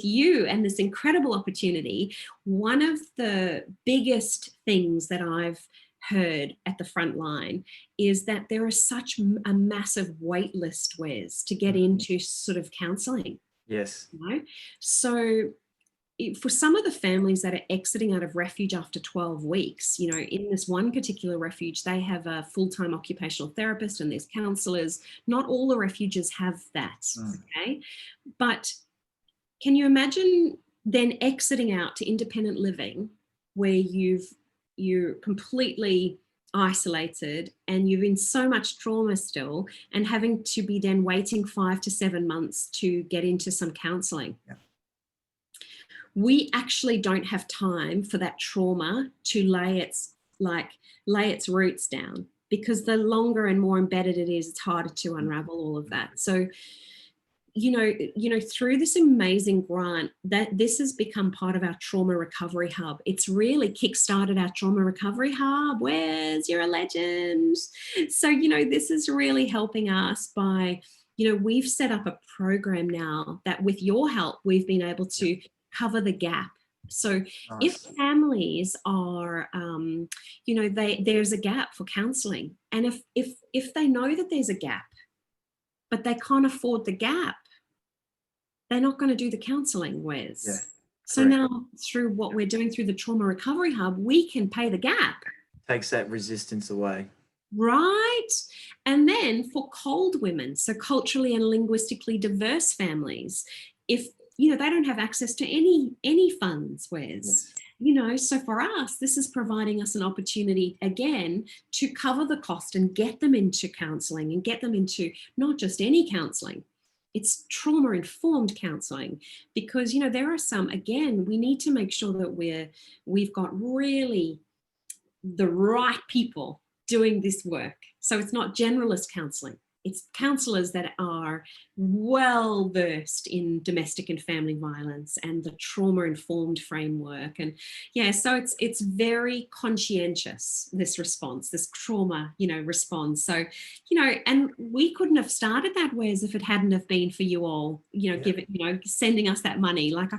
B: you and this incredible opportunity. One of the biggest things that I've heard at the front line is that there is such a massive wait list, Wes, to get into sort of counselling.
A: Yes.
B: You know? So for some of the families that are exiting out of refuge after 12 weeks, you know, in this one particular refuge, they have a full-time occupational therapist and there's counsellors. Not all the refuges have that, okay? But can you imagine then exiting out to independent living where you're completely isolated and you're in so much trauma still, and having to be then waiting 5 to 7 months to get into some counselling? Yeah. We actually don't have time for that trauma to lay its roots down, because the longer and more embedded it is, it's harder to unravel all of that. So, you know, through this amazing grant, that this has become part of our trauma recovery hub. It's really kickstarted our trauma recovery hub. Wes, you're a legend. So, you know, this is really helping us by, you know, we've set up a program now that with your help, we've been able to cover the gap. So if families are, you know, there's a gap for counselling, and if they know that there's a gap, but they can't afford the gap, they're not going to do the counselling, Wes. Yeah, so now through what we're doing through the Trauma Recovery Hub, we can pay the gap.
A: Takes that resistance away.
B: Right. And then for cold women, so culturally and linguistically diverse families, if, you know, they don't have access to any funds, Wes. Yes. You know, so for us, this is providing us an opportunity again to cover the cost and get them into counselling, and get them into not just any counselling. It's trauma-informed counselling, because, you know, there are some, again, we need to make sure that we've got really the right people doing this work. So it's not generalist counselling. It's counsellors that are well versed in domestic and family violence and the trauma-informed framework. And yeah, so it's very conscientious, this response, this trauma, you know, response. So, you know, and we couldn't have started that, Wes, if it hadn't have been for you all, you know, sending us that money. Like I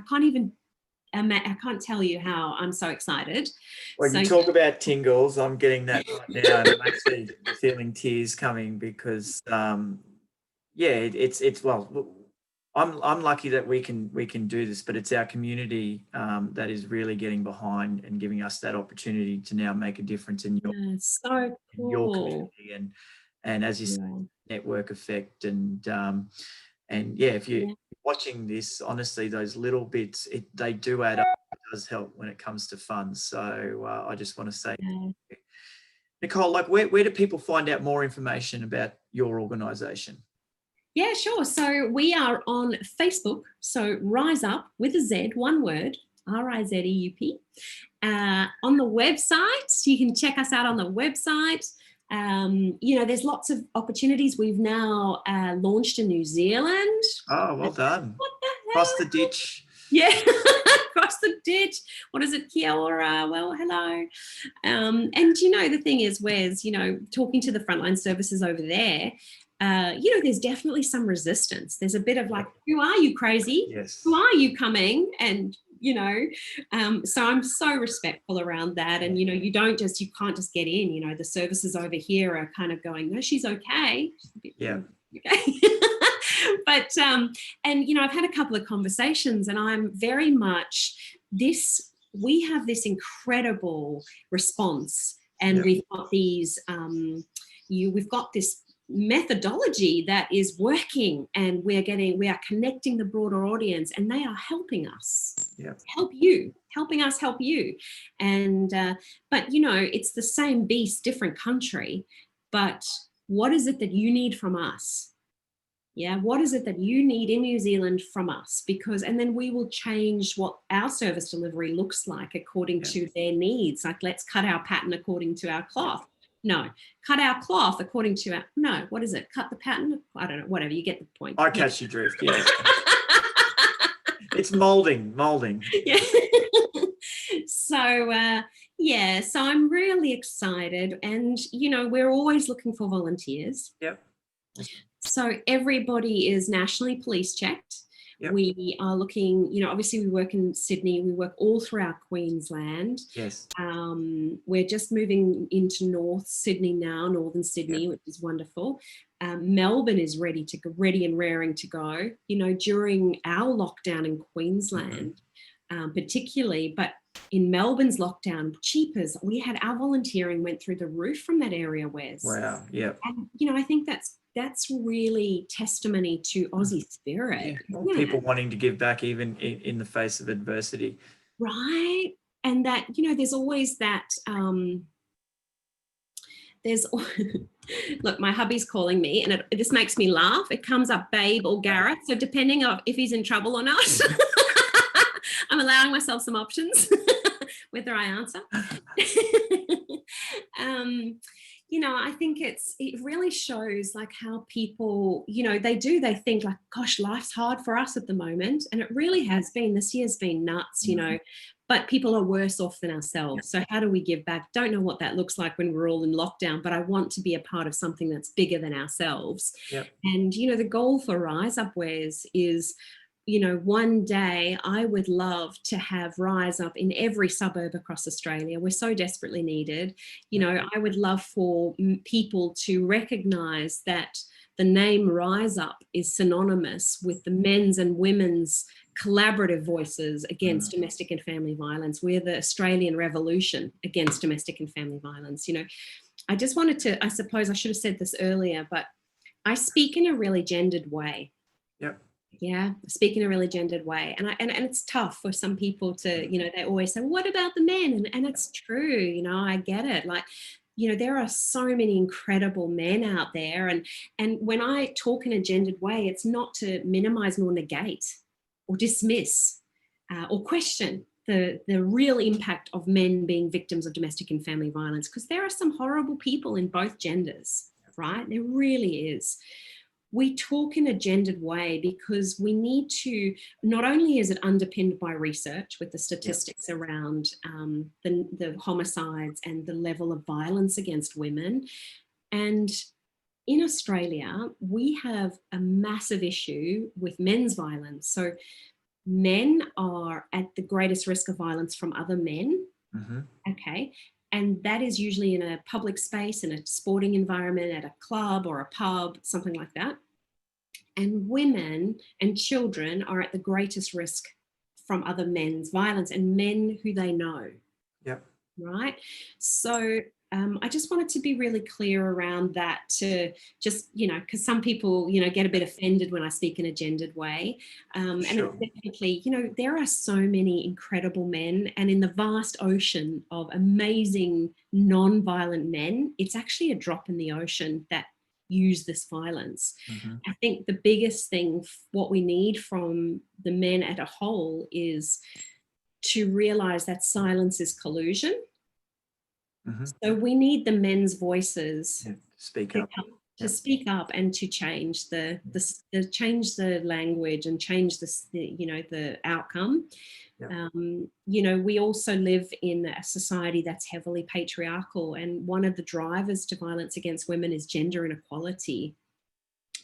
B: can't tell you how I'm so excited.
A: Well, you talk about tingles. I'm getting that right now. I'm actually feeling tears coming because, you yeah, it's well, I'm lucky that we can do this, but it's our community that is really getting behind and giving us that opportunity to now make a difference in
B: So
A: your
B: cool.
A: community, and as you say,
B: Yeah.
A: network effect, and yeah, if you're
B: Yeah.
A: watching this, honestly, those little bits, they do add up. It does help when it comes to funds. So I just want to say,
B: Yeah.
A: Nicolle, like where do people find out more information about your organisation?
B: Yeah, sure. So we are on Facebook. So RizeUp with a Z, one word, RizeUp. On the website, you can check us out on the website. There's lots of opportunities. We've now launched in New Zealand.
A: Oh, well done.
B: What the hell?
A: Cross the ditch.
B: Yeah, cross the ditch. What is it? Kia ora. Well, hello. And the thing is, Wes, talking to the frontline services over there, there's definitely some resistance. There's a bit of like, who are you, crazy?
A: Yes.
B: Who are you coming? And, so I'm so respectful around that. And, you can't just get in, the services over here are kind of going, no, she's okay. She's a bit,
A: Yeah.
B: okay. But, I've had a couple of conversations, and I'm very much we have this incredible response, and we've got these, we've got this methodology that is working, and we are connecting the broader audience, and they are helping us helping us help you. And but it's the same beast, different country. But what is it that you need from us? Yeah, what is it that you need in New Zealand from us? And then we will change what our service delivery looks like according to their needs. Like, let's cut our pattern according to our cloth. No, cut our cloth according to our, no, what is it? Cut the pattern? I don't know, whatever, you get the point.
A: I catch your drift, yeah. It's molding.
B: Yeah. So, so I'm really excited, and, we're always looking for volunteers.
A: Yep.
B: So everybody is nationally police checked.
A: Yep.
B: We are looking, obviously we work in Sydney, we work all throughout Queensland.
A: Yes.
B: We're just moving into Northern Sydney, which is wonderful. Melbourne is ready and raring to go. During our lockdown in Queensland, particularly, but in Melbourne's lockdown, cheapers, our volunteering went through the roof from that area, Wes.
A: Wow. Yeah.
B: And I think that's really testimony to Aussie spirit.
A: Yeah. People wanting to give back even in the face of adversity.
B: Right. And that, there's always that, look, my hubby's calling me, and it just makes me laugh. It comes up Babe or Gareth. So depending on if he's in trouble or not, I'm allowing myself some options, whether I answer. I think it really shows like how people, they think like, gosh, life's hard for us at the moment. And it really has been. This year's been nuts, but people are worse off than ourselves. So how do we give back? Don't know what that looks like when we're all in lockdown, but I want to be a part of something that's bigger than ourselves.
A: Yep.
B: And, the goal for RizeUp is, one day I would love to have RizeUp in every suburb across Australia. We're so desperately needed. I would love for people to recognise that the name RizeUp is synonymous with the men's and women's collaborative voices against domestic and family violence. We're the Australian revolution against domestic and family violence. I just wanted to, I suppose I should have said this earlier, but I speak in a really gendered way.
A: Yep.
B: Yeah, speak in a really gendered way. And it's tough for some people to, they always say, what about the men? And it's true, I get it. Like, there are so many incredible men out there. And when I talk in a gendered way, it's not to minimize nor negate or dismiss or question the real impact of men being victims of domestic and family violence, because there are some horrible people in both genders, right? There really is. We talk in a gendered way because we need to, not only is it underpinned by research with the statistics around the homicides and the level of violence against women. And in Australia, we have a massive issue with men's violence. So men are at the greatest risk of violence from other men. Okay. And that is usually in a public space, in a sporting environment, at a club or a pub, something like that. And women and children are at the greatest risk from other men's violence, and men who they know.
A: Yep.
B: Right. So I just wanted to be really clear around that, to just, because some people, get a bit offended when I speak in a gendered way. And
A: Sure.
B: it's definitely, there are so many incredible men, and in the vast ocean of amazing non-violent men, it's actually a drop in the ocean that use this violence.
A: Mm-hmm.
B: I think the biggest thing, what we need from the men as a whole, is to realize that silence is collusion.
A: Mm-hmm.
B: So we need the men's voices
A: Speak up.
B: to speak up and to change the change the language and change the outcome.
A: Yep.
B: We also live in a society that's heavily patriarchal, and one of the drivers to violence against women is gender inequality.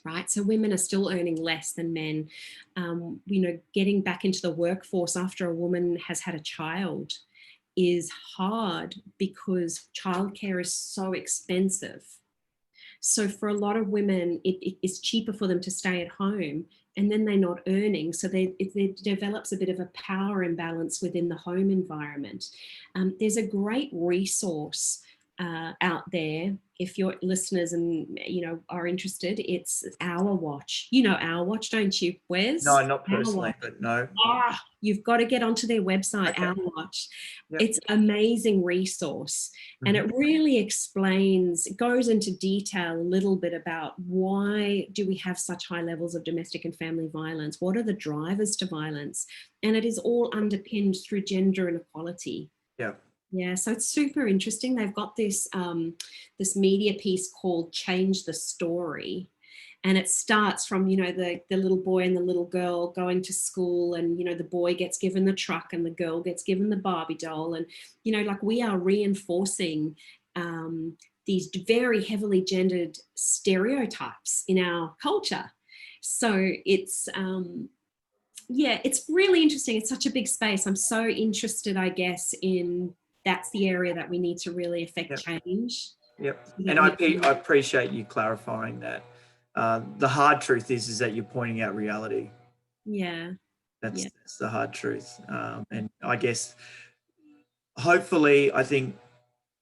B: Right, so women are still earning less than men. Getting back into the workforce after a woman has had a child is hard because childcare is so expensive. So for a lot of women, it is cheaper for them to stay at home, and then they're not earning. So there develops a bit of a power imbalance within the home environment. There's a great resource out there. If your listeners and are interested, it's Our Watch. You know Our Watch, don't you, Wes?
A: No, not personally, but no.
B: You've got to get onto their website,
A: Okay.
B: Our Watch.
A: Yep.
B: It's an amazing resource. Mm-hmm. And it really explains, it goes into detail a little bit about why do we have such high levels of domestic and family violence? What are the drivers to violence? And it is all underpinned through gender inequality.
A: Yeah.
B: Yeah, so it's super interesting. They've got this this media piece called Change the Story. And it starts from, the little boy and the little girl going to school, and, the boy gets given the truck and the girl gets given the Barbie doll. And, we are reinforcing these very heavily gendered stereotypes in our culture. So it's, it's really interesting. It's such a big space. I'm so interested, I guess, in that's the area that we need to really affect change.
A: Yep. And I appreciate you clarifying that. The hard truth is that you're pointing out reality.
B: Yeah.
A: That's the hard truth. And I guess, hopefully, I think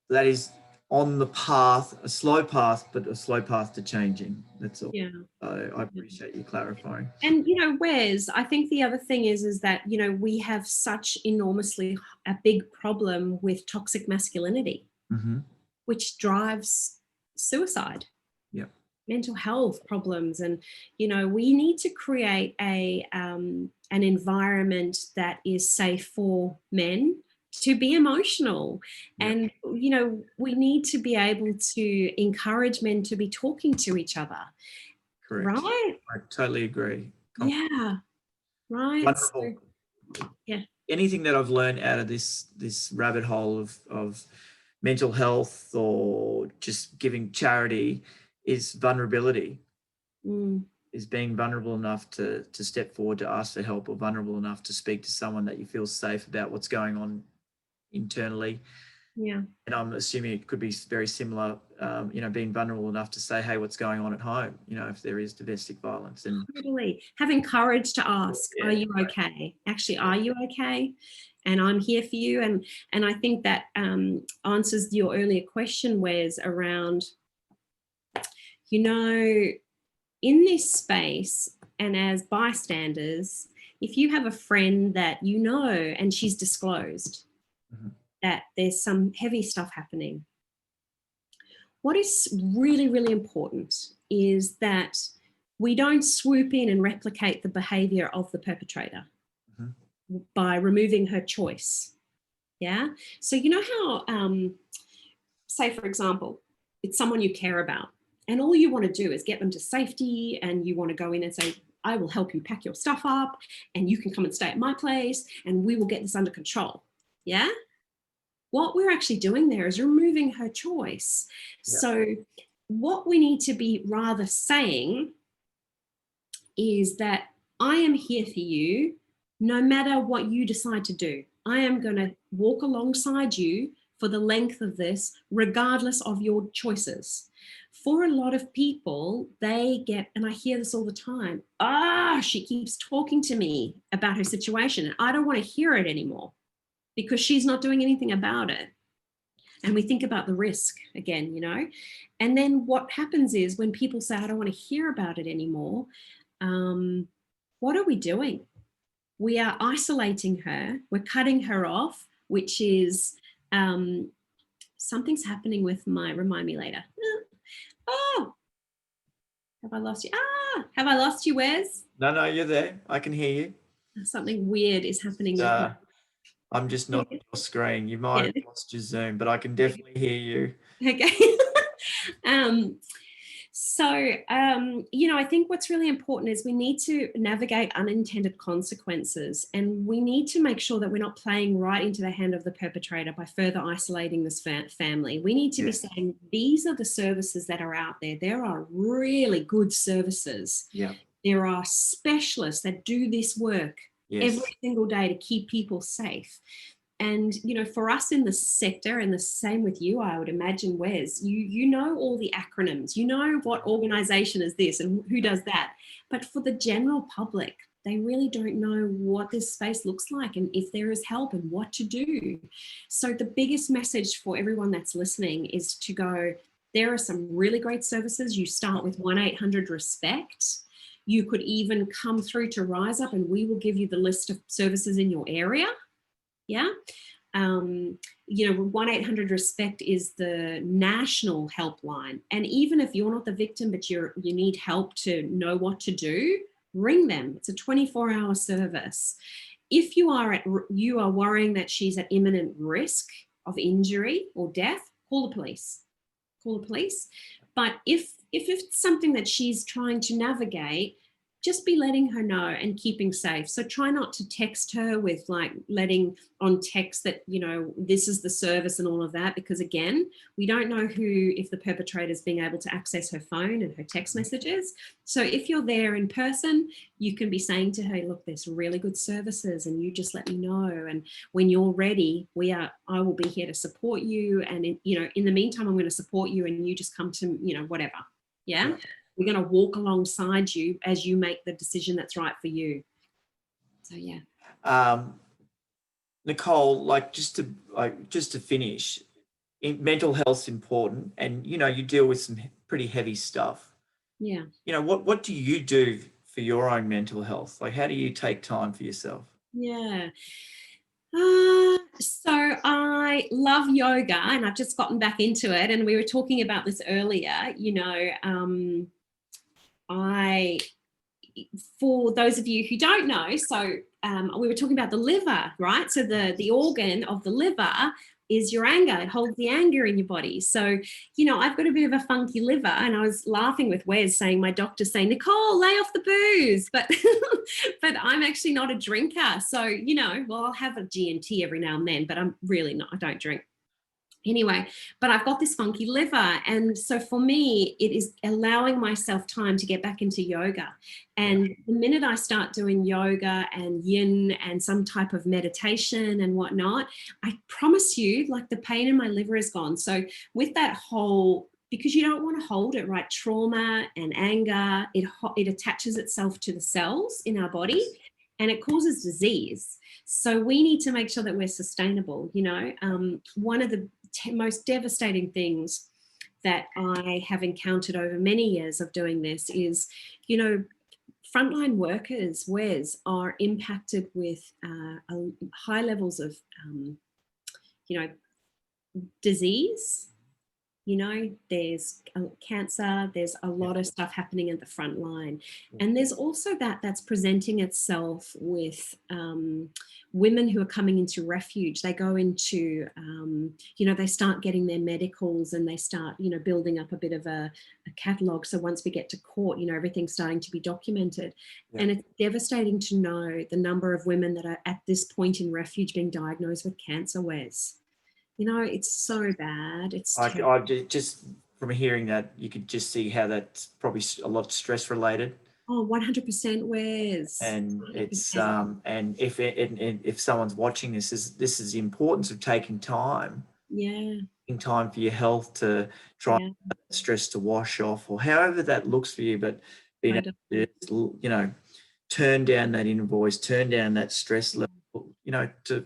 A: that is on the path, a slow path, but a slow path to changing. That's all.
B: Yeah.
A: So I appreciate you clarifying.
B: And, Wes, I think the other thing is that, we have such enormously a big problem with toxic masculinity,
A: mm-hmm.
B: which drives suicide.
A: Yep.
B: Mental health problems. And, we need to create an environment that is safe for men to be emotional. Yep. And, we need to be able to encourage men to be talking to each other.
A: Correct.
B: Right?
A: I totally agree.
B: Yeah. Right.
A: Wonderful.
B: So, yeah.
A: Anything that I've learned out of this rabbit hole of mental health or just giving charity is vulnerability. Is being vulnerable enough to step forward to ask for help, or vulnerable enough to speak to someone that you feel safe about what's going on internally.
B: Yeah. And
A: I'm assuming it could be very similar, being vulnerable enough to say, hey, what's going on at home, if there is domestic violence. And
B: totally. Having courage to ask, are you okay? Actually, are you okay? And I'm here for you. And I think that answers your earlier question, Wes, around, in this space and as bystanders, if you have a friend that and she's disclosed that there's some heavy stuff happening, what is really, really important is that we don't swoop in and replicate the behavior of the perpetrator by removing her choice. Yeah. So how, say, for example, it's someone you care about, and all you want to do is get them to safety, and you want to go in and say, I will help you pack your stuff up, and you can come and stay at my place, and we will get this under control. Yeah. What we're actually doing there is removing her choice. Yeah. So what we need to be rather saying is that I am here for you no matter what you decide to do. I am going to walk alongside you for the length of this, regardless of your choices. For a lot of people, they get, and I hear this all the time, she keeps talking to me about her situation and I don't want to hear it anymore because she's not doing anything about it. And we think about the risk again, you know. And then what happens is when people say, I don't want to hear about it anymore, what are we doing? We are isolating her. We're cutting her off, which is something's happening with remind me later. Oh, have I lost you? Have I lost you, Wes?
A: No, you're there. I can hear you.
B: Something weird is happening with me.
A: I'm just not on your screen. You might have lost your Zoom, but I can definitely hear you.
B: Okay. You know, I think what's really important is we need to navigate unintended consequences, and we need to make sure that we're not playing right into the hand of the perpetrator by further isolating this family. We need to be saying, these are the services that are out there. There are really good services.
A: Yeah.
B: There are specialists that do this work every single day to keep people safe. And, you know, for us in the sector, and the same with you, I would imagine, Wes, you know all the acronyms, you know what organization is this and who does that. But for the general public, they really don't know what this space looks like and if there is help and what to do. So the biggest message for everyone that's listening is to go, there are some really great services. You start with 1-800-RESPECT. You could even come through to RizeUp and we will give you the list of services in your area. Yeah. You know, 1-800-RESPECT is the national helpline. And even if you're not the victim, but you need help to know what to do, ring them. It's a 24-hour service. If you are worrying that she's at imminent risk of injury or death, call the police. Call the police. But if it's something that she's trying to navigate, just be letting her know and keeping safe. So try not to text her with like letting on text that, you know, this is the service and all of that, because again, we don't know if the perpetrator is being able to access her phone and her text messages. So if you're there in person, you can be saying to her, look, there's really good services and you just let me know. And when you're ready, I will be here to support you. And in the meantime, I'm going to support you and you just come to, you know, whatever. Yeah. We're going to walk alongside you as you make the decision that's right for you. So, yeah.
A: Nicolle, just to finish, mental health's important, and you know you deal with some pretty heavy stuff.
B: Yeah.
A: You know, what do you do for your own mental health? Like, how do you take time for yourself?
B: Yeah. So I love yoga, and I've just gotten back into it. And we were talking about this earlier. You know, for those of you who don't know, so we were talking about the liver, right? So the organ of the liver is your anger. It holds the anger in your body. So, you know, I've got a bit of a funky liver, and I was laughing with Wes saying, my doctor's saying, Nicolle, lay off the booze. But but I'm actually not a drinker. So, you know, well, I'll have a G&T every now and then, but I'm really not, I don't drink. Anyway, but I've got this funky liver. And so for me, it is allowing myself time to get back into yoga. And the minute I start doing yoga and yin and some type of meditation and whatnot, I promise you, like, the pain in my liver is gone. So with that whole, because you don't want to hold it, right? Trauma and anger, it attaches itself to the cells in our body and it causes disease. So we need to make sure that we're sustainable. You know, one of the most devastating things that I have encountered over many years of doing this is, you know, frontline workers, Wes, are impacted with high levels of, you know, disease. You know, there's cancer, there's a lot of stuff happening at the front line. And there's also that's presenting itself with women who are coming into refuge. They go into, you know, they start getting their medicals and they start, you know, building up a bit of a catalogue. So once we get to court, you know, everything's starting to be documented. And it's devastating to know the number of women that are at this point in refuge being diagnosed with cancer, Wes. You know, it's so bad. It's
A: I just from hearing that, you could just see how that's probably a lot stress related.
B: Oh, 100%, Wes.
A: And
B: 100%.
A: it's and if someone's watching this is the importance of taking time
B: Yeah.
A: taking time for your health to try
B: Yeah.
A: stress to wash off, or however that looks for you, but being able to just, you know, turn down that inner voice, turn down that stress level, you know, to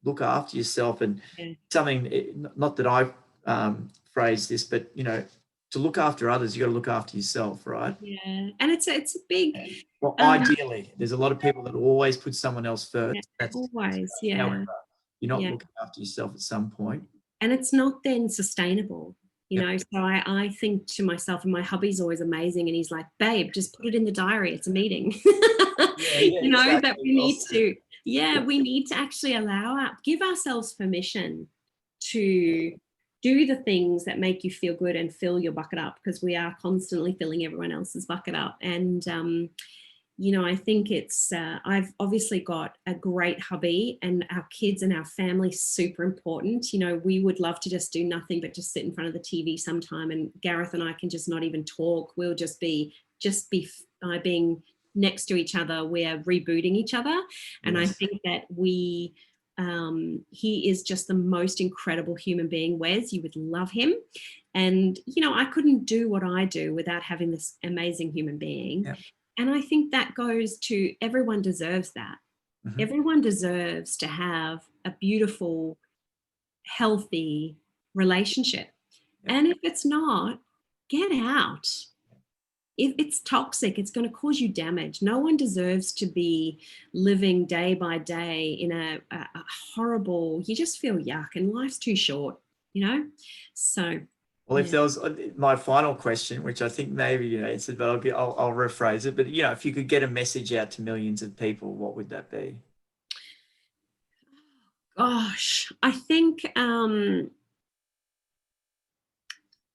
A: look after yourself. And something, not that I phrase this, but, you know, to look after others, you got to look after yourself, right?
B: Yeah. And it's a big,
A: well, ideally, there's a lot of people that always put someone else first.
B: yeah,
A: That's
B: always, yeah.
A: However, you're not
B: Yeah.
A: looking after yourself at some point.
B: And it's not then sustainable, you
A: Yep.
B: know. So I think to myself, and my hubby's always amazing, and he's like, babe, just put it in the diary, it's a meeting. You know,
A: exactly.
B: that we need to, we need to actually give ourselves permission to do the things that make you feel good and fill your bucket up, because we are constantly filling everyone else's bucket up. And you know, I think it's, I've obviously got a great hubby, and our kids and our family super important. You know, we would love to just do nothing but just sit in front of the TV sometime, and Gareth and I can just not even talk. We'll just be by being next to each other, we're rebooting each other. And I think that he is just the most incredible human being. Wes, you would love him. And, you know, I couldn't do what I do without having this amazing human being.
A: Yeah.
B: And I think that goes to everyone deserves that.
A: Mm-hmm.
B: Everyone deserves to have a beautiful, healthy relationship. Yeah. And if it's not, get out. If it's toxic, it's going to cause you damage. No one deserves to be living day by day in a horrible, you just feel yuck, and life's too short, you know? So.
A: Well, if there was my final question, which I think maybe you answered, but I'll rephrase it. But, you know, if you could get a message out to millions of people, what would that be?
B: Gosh, I think the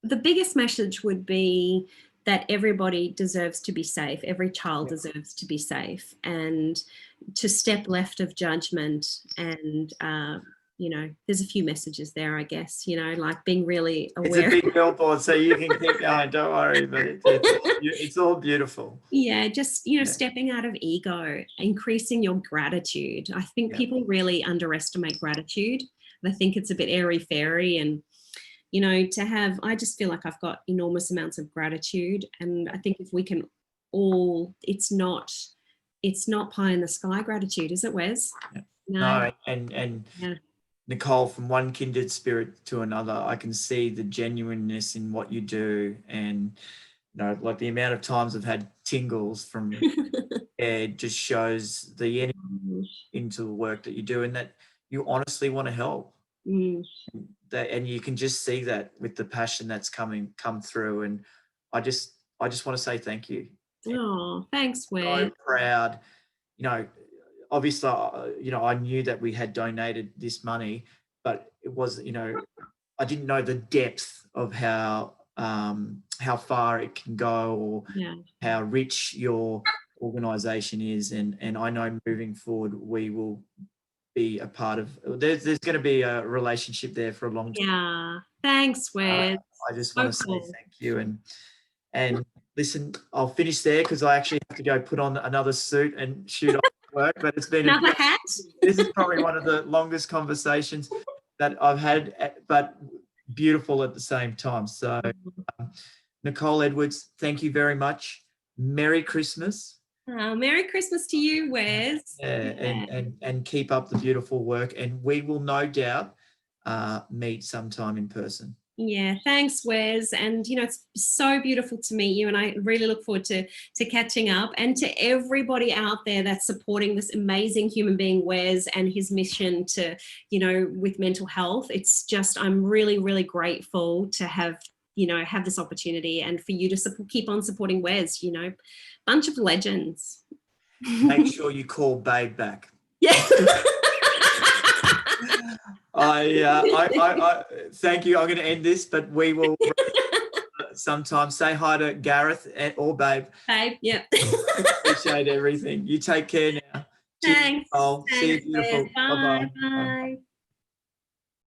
B: biggest message would be that everybody deserves to be safe. Every child deserves to be safe, and to step left of judgment. And, you know, there's a few messages there, I guess, you know, like being really aware.
A: It's a big billboard, so you can keep going, don't worry, but it's all beautiful. Yeah,
B: just, you know, stepping out of ego, increasing your gratitude. I think people really underestimate gratitude. They think it's a bit airy-fairy, and, you know, I just feel like I've got enormous amounts of gratitude. And I think if we can all, it's not pie in the sky gratitude, is it, Wes?
A: Yeah. No, and Nicolle, from one kindred spirit to another, I can see the genuineness in what you do. And, you know, like the amount of times I've had tingles from it just shows the energy into the work that you do, and that you honestly want to help. And you can just see that with the passion that's come through. And I just want to say thank you.
B: Oh, thanks, Wes.
A: So proud. You know, obviously, you know, I knew that we had donated this money, but it was, you know, I didn't know the depth of how far it can go, or how rich your organisation is. And I know moving forward, we will be a part of, there's going to be a relationship there for a long time.
B: Yeah, thanks, Wes.
A: I just want to say thank you. And listen, I'll finish there, because I actually have to go put on another suit and shoot off work. But it's been
B: another hat.
A: This is probably one of the longest conversations that I've had, but beautiful at the same time. So, Nicolle Edwards, thank you very much. Merry Christmas.
B: Merry Christmas to you, Wes.
A: And keep up the beautiful work. And we will no doubt meet sometime in person. Yeah,
B: thanks, Wes. And, you know, it's so beautiful to meet you, and I really look forward to catching up. And to everybody out there that's supporting this amazing human being, Wes, and his mission to, you know, with mental health. It's just, I'm really, really grateful to have this opportunity, and for you to keep on supporting Wes. You know, bunch of legends.
A: Make sure you call Babe back.
B: Yeah.
A: I thank you. I'm going to end this, but we will sometime. Say hi to Gareth or Babe.
B: Babe, yeah.
A: Appreciate everything. You take care now.
B: Thanks.
A: Cheers, see you, beautiful.
B: Bye. Bye.